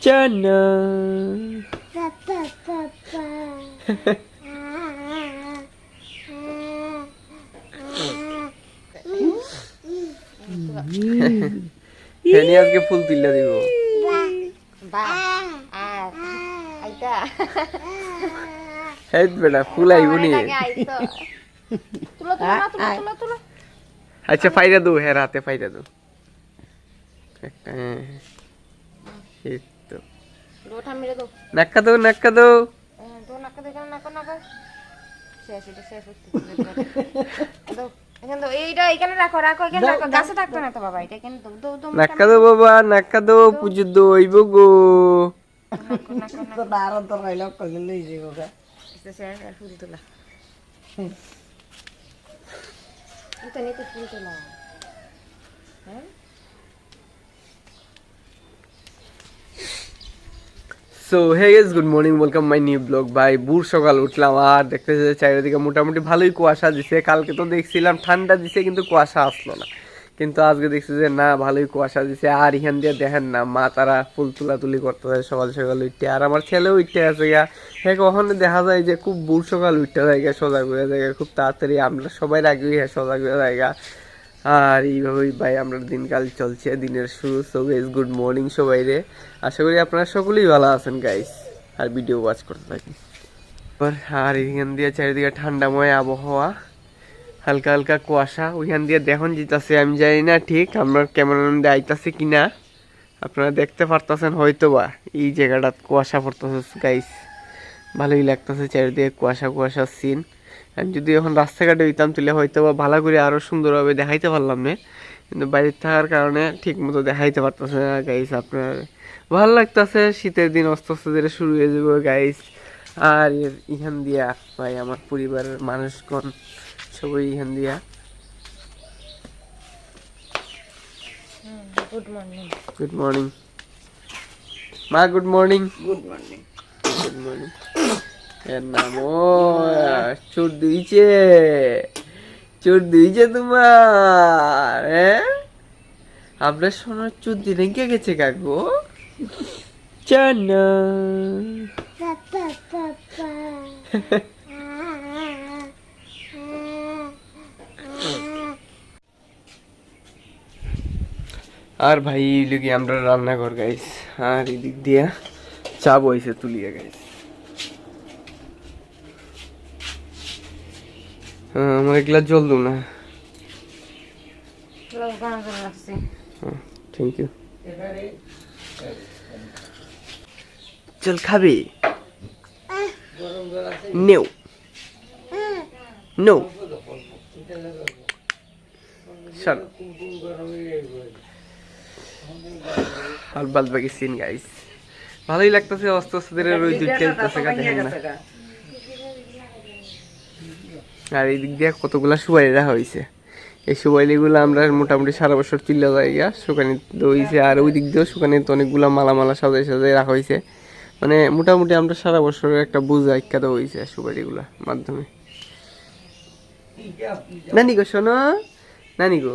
Chana. Ini aja full tulla দিব head বেটা ফুল আইব নি আচ্ছা ফাইদা দো হ্যাঁ রাতে ফাইদা দো এই তো লোটা মেরে দাও নাক্কা দো দো নাক্কা দে নাক্কা শেষ হচ্ছে দাও এখানে দাও এইটা এখানে রাখো এখানে রাখো গাছে থাকতো না তো বাবা এটা এখানে দাও দাও নাক্কা দো বাবা নাক্কা দো পুজো দো হইব গো তো দাঁড়ান তো রাইল কইলে লই যাবো গা শেষ আর ফুল তোলা এটা নিতে ফুল তোলা হ্যাঁ so hey guys good morning welcome my new blog ভাই ভোর সকাল উঠলাম আর দেখতেছি যে চারিদিকে মোটামুটি ভালোই কুয়াশা দিছে কালকে তো দেখছিলাম ঠান্ডা দিছে কিন্তু কুয়াশা আসলো না কিন্তু আজকে দেখছি যে না ভালোই কুয়াশা দিছে আর এখান দিয়ে দেখেন না মা তারা ফুল তুলাতুলি করতেছে সকাল সকাল উঠতে আর আমার ছেলেও উঠতে আছে গা হ্যাঁ কখনো দেখা যায় যে খুব ভোর সকাল উঠতে যায় সজাগ হয়ে যায় খুব তাড়াতাড়ি আমরা সবাই আগেই হ্যাঁ সজাগ হয়ে যায় আর এইভাবেই ভাই আমরা দিনকাল চলছে দিনের শুরু। সো গাইস গুড মর্নিং সবাই রে, আশা করি আপনারা সকলেই ভালো আছেন গাইস আর ভিডিও ওয়াচ করতে থাকি। আর এখান দিয়ে চারিদিকে ঠান্ডাময় আবহাওয়া, হালকা হালকা কুয়াশা, ওইখান দিয়ে দেখুন যেতেছে আমি জানি না ঠিক আমরা ক্যামেরার মধ্যে আইতাছে কিনা, আপনারা দেখতে পারতেছেন হয়তো বা এই জায়গাটা কুয়াশা পড়তেছে গাইস, ভালোই লাগতেছে চারিদিকে কুয়াশা সিন। আমি যদি এখন রাস্তাঘাটে হইতাম তাহলে হয়তো বা ভালো করে আরো সুন্দরভাবে দেখাইতে পারলাম না, কিন্তু বাইরে থাকার কারণে ঠিক মতো দেখাইতে পারতেছে না গাইস। আপনার ভালো লাগতেছে, শীতের দিন আস্তে আস্তে ধীরে শুরু হয়ে যাবে গাইস। আর এখান দিয়া ভাই আমার পরিবারের মানুষগণ সবাই এখান দিয়া গুড মর্নিং মা, গুড মর্নিং গুড মর্নিং এর নাম চোর দিয়েছে তোমার, হ্যাঁ আপনার সোনার চোর দিনে কে গেছে কাকু চানা আর ভাই এইগুলো আমরা রান্নাঘর গাইস, আর এদিক দিয়া চা বইছে তুলিয়া গাইস। আমার এগুলা জল দো না, থ্যাংক ইউ। চল খাবি নেও নো চল। আর বাদ বাকি সিন গাইস ভালোই লাগতেছে, অস্তে আস্তে ধীরে রোজ দুইটা উঠতেছে দেখেন না। আর এই দিক দিয়ে কতগুলা সুপারি রাখা হয়েছে, এই সুপারিগুলো আমরা মোটামুটি সারা বছর চিল্লা জায়গা শুকানি দইছে, আর ওই দিক দিয়েও শুকানিতে অনেকগুলা মালা সাজাই রাখা হয়েছে, মানে মোটামুটি আমরা সারা বছরের একটা বোঝা ইক্কা দেওয়া হয়েছে সুপারিগুলার মাধ্যমে। নানি গো শোনো, নানি গো